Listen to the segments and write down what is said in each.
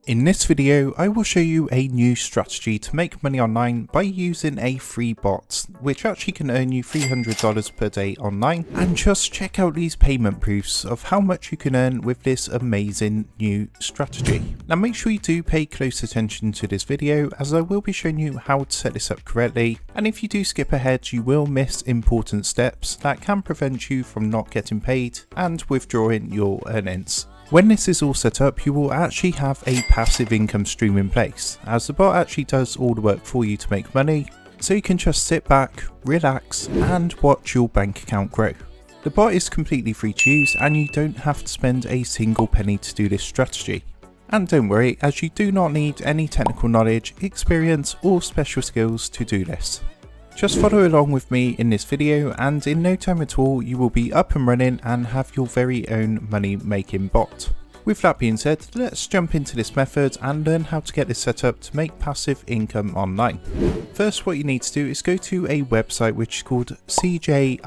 In this video, I will show you a new strategy to make money online by using a free bot, which actually can earn you $300 per day online. And just check out these payment proofs of how much you can earn with this amazing new strategy. Now make sure you do pay close attention to this video, as I will be showing you how to set this up correctly. And if you do skip ahead, you will miss important steps that can prevent you from not getting paid and withdrawing your earnings. When this is all set up, you will actually have a passive income stream in place, as the bot actually does all the work for you to make money, so you can just sit back, relax and watch your bank account grow. The bot is completely free to use and you don't have to spend a single penny to do this strategy. And don't worry, as you do not need any technical knowledge, experience or special skills to do this. Just follow along with me in this video and in no time at all you will be up and running and have your very own money making bot. With that being said, let's jump into this method and learn how to get this set up to make passive income online. First, what you need to do is go to a website which is called cjinc.info.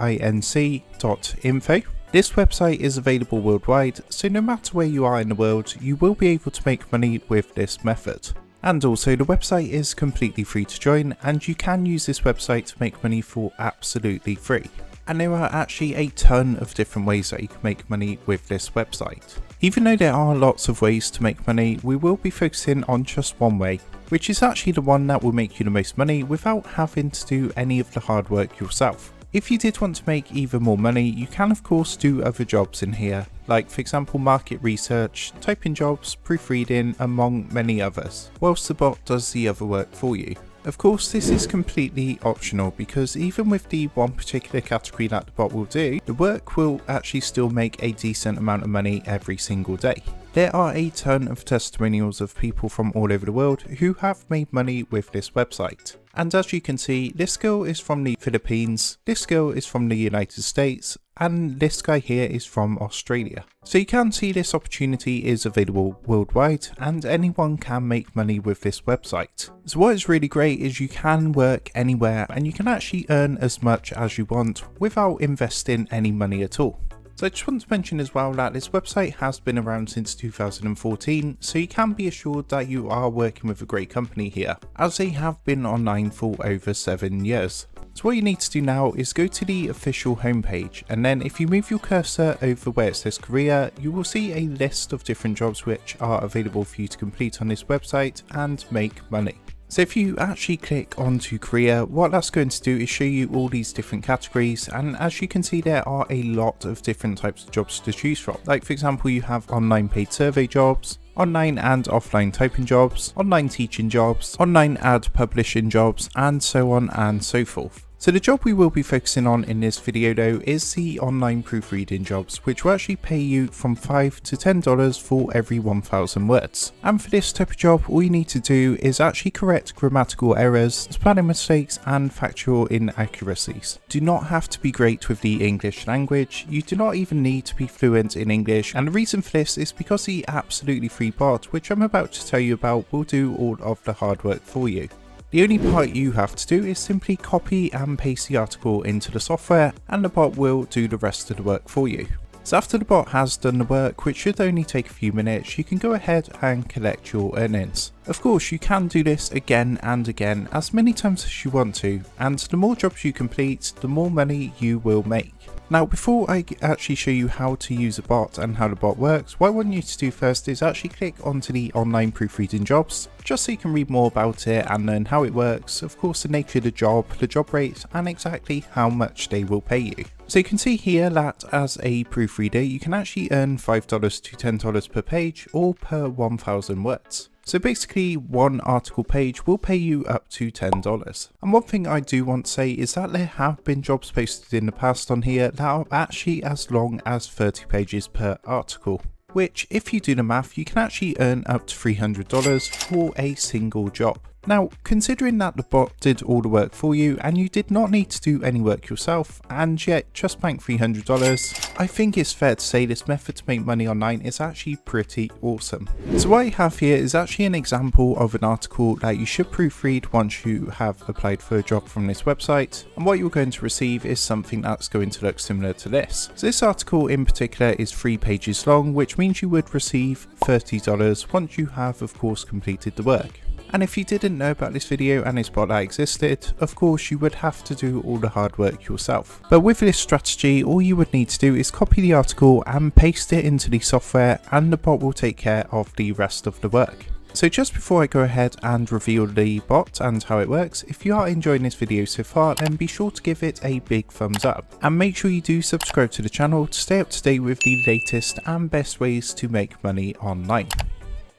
This website is available worldwide, so no matter where you are in the world, you will be able to make money with this method. And also the website is completely free to join and you can use this website to make money for absolutely free. And there are actually a ton of different ways that you can make money with this website. Even though there are lots of ways to make money, we will be focusing on just one way, which is actually the one that will make you the most money without having to do any of the hard work yourself. If you did want to make even more money, you can of course do other jobs in here, like for example market research, typing jobs, proofreading, among many others, whilst the bot does the other work for you. Of course, this is completely optional because even with the one particular category that the bot will do, the work will actually still make a decent amount of money every single day. There are a ton of testimonials of people from all over the world who have made money with this website. And as you can see, this girl is from the Philippines, this girl is from the United States, and this guy here is from Australia. So you can see this opportunity is available worldwide and anyone can make money with this website. So what is really great is you can work anywhere and you can actually earn as much as you want without investing any money at all. So I just want to mention as well that this website has been around since 2014, so you can be assured that you are working with a great company here, as they have been online for over 7 years. So what you need to do now is go to the official homepage, and then if you move your cursor over where it says career, you will see a list of different jobs which are available for you to complete on this website and make money. So if you actually click onto career, what that's going to do is show you all these different categories, and as you can see there are a lot of different types of jobs to choose from. Like for example, you have online paid survey jobs, online and offline typing jobs, online teaching jobs, online ad publishing jobs, and so on and so forth. So the job we will be focusing on in this video though is the online proofreading jobs, which will actually pay you from $5 to $10 for every 1,000 words. And for this type of job, all you need to do is actually correct grammatical errors, spelling mistakes and factual inaccuracies. Do not have to be great with the English language, you do not even need to be fluent in English, and the reason for this is because the absolutely free bot, which I'm about to tell you about, will do all of the hard work for you. The only part you have to do is simply copy and paste the article into the software and the bot will do the rest of the work for you. So after the bot has done the work, which should only take a few minutes, you can go ahead and collect your earnings. Of course, you can do this again and again as many times as you want to, and the more jobs you complete, the more money you will make. Now before I actually show you how to use a bot and how the bot works, what I want you to do first is actually click onto the online proofreading jobs, just so you can read more about it and learn how it works, of course the nature of the job rate, and exactly how much they will pay you. So you can see here that as a proofreader you can actually earn $5 to $10 per page or per 1,000 words. So basically one article page will pay you up to $10. And one thing I do want to say is that there have been jobs posted in the past on here that are actually as long as 30 pages per article, which if you do the math you can actually earn up to $300 for a single job. Now, considering that the bot did all the work for you and you did not need to do any work yourself and yet just banked $300, I think it's fair to say this method to make money online is actually pretty awesome. So what I have here is actually an example of an article that you should proofread once you have applied for a job from this website, and what you're going to receive is something that's going to look similar to this. So this article in particular is 3 pages long, which means you would receive $30 once you have of course completed the work. And if you didn't know about this video and this bot that existed, of course you would have to do all the hard work yourself. But with this strategy, all you would need to do is copy the article and paste it into the software, and the bot will take care of the rest of the work. So just before I go ahead and reveal the bot and how it works, if you are enjoying this video so far, then be sure to give it a big thumbs up. And make sure you do subscribe to the channel to stay up to date with the latest and best ways to make money online.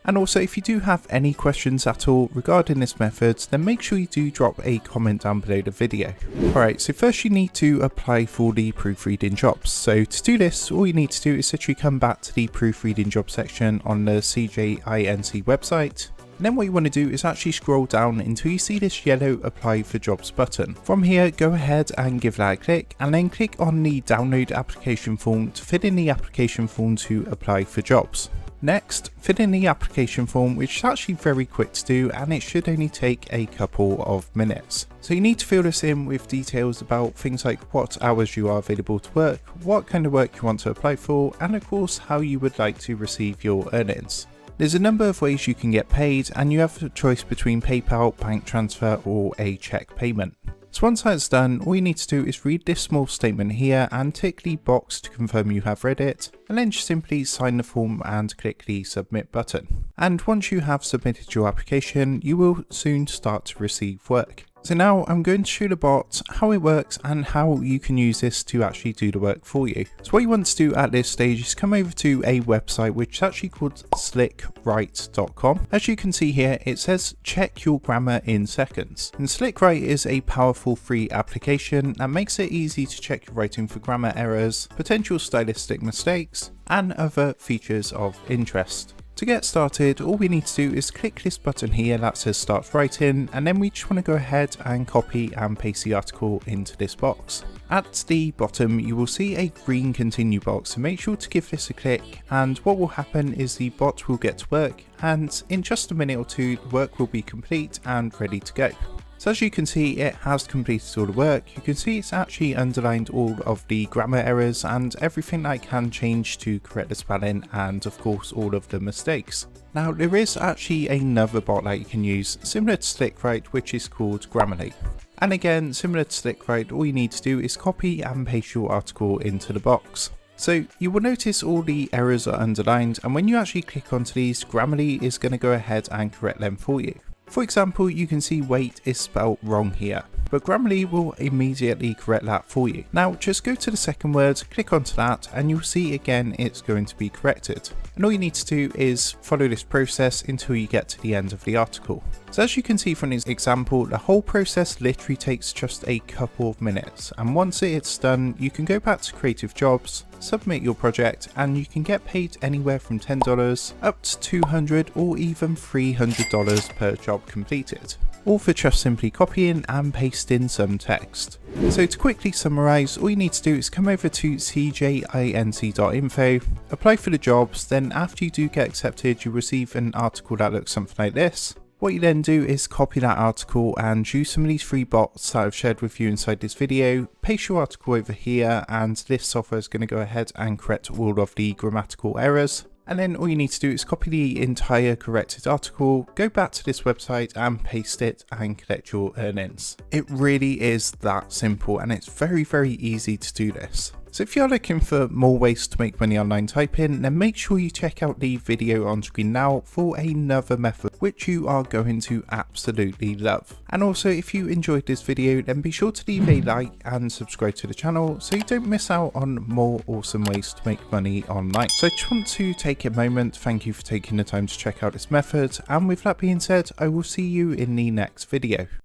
And also, if you do have any questions at all regarding this method, then make sure you do drop a comment down below the video. Alright, so first you need to apply for the proofreading jobs. So to do this, all you need to do is literally come back to the proofreading job section on the CJINC website. And then what you want to do is actually scroll down until you see this yellow apply for jobs button. From here, go ahead and give that a click, and then click on the download application form to fill in the application form to apply for jobs. Next, fill in the application form, which is actually very quick to do and it should only take a couple of minutes. So you need to fill this in with details about things like what hours you are available to work, what kind of work you want to apply for, and of course how you would like to receive your earnings. There's a number of ways you can get paid, and you have a choice between PayPal, bank transfer, or a check payment. So once that's done, all you need to do is read this small statement here and tick the box to confirm you have read it, and then just simply sign the form and click the submit button. And once you have submitted your application, you will soon start to receive work. So now I'm going to show the bot how it works and how you can use this to actually do the work for you. So what you want to do at this stage is come over to a website which is actually called slickwrite.com. As you can see here, it says check your grammar in seconds. And SlickWrite is a powerful free application that makes it easy to check your writing for grammar errors, potential stylistic mistakes, and other features of interest. To get started, all we need to do is click this button here that says start writing, and then we just want to go ahead and copy and paste the article into this box. At the bottom you will see a green continue box, so make sure to give this a click, and what will happen is the bot will get to work, and in just a minute or two the work will be complete and ready to go. So as you can see, it has completed all the work. You can see it's actually underlined all of the grammar errors and everything that I can change to correct the spelling, and of course all of the mistakes. Now there is actually another bot that you can use similar to SlickWrite, which is called Grammarly. And again, similar to SlickWrite, all you need to do is copy and paste your article into the box. So you will notice all the errors are underlined, and when you actually click onto these, Grammarly is going to go ahead and correct them for you. For example, you can see wait is spelled wrong here, but Grammarly will immediately correct that for you. Now just go to the second word, click onto that, and you'll see again it's going to be corrected. And all you need to do is follow this process until you get to the end of the article. So as you can see from this example, the whole process literally takes just a couple of minutes, and once it's done, you can go back to Creative Jobs, submit your project, and you can get paid anywhere from $10 up to $200 or even $300 per job completed, all for just simply copying and pasting some text. So to quickly summarize, all you need to do is come over to cjinc.info, apply for the jobs, then after you do get accepted, you receive an article that looks something like this. What you then do is copy that article and use some of these free bots that I've shared with you inside this video, paste your article over here, and this software is going to go ahead and correct all of the grammatical errors. And then all you need to do is copy the entire corrected article, go back to this website and paste it and collect your earnings. It really is that simple, and it's very, very easy to do this. So if you're looking for more ways to make money online typing, then make sure you check out the video on screen now for another method which you are going to absolutely love. And also, if you enjoyed this video, then be sure to leave a like and subscribe to the channel so you don't miss out on more awesome ways to make money online. So I just want to take a moment, thank you for taking the time to check out this method, and with that being said, I will see you in the next video.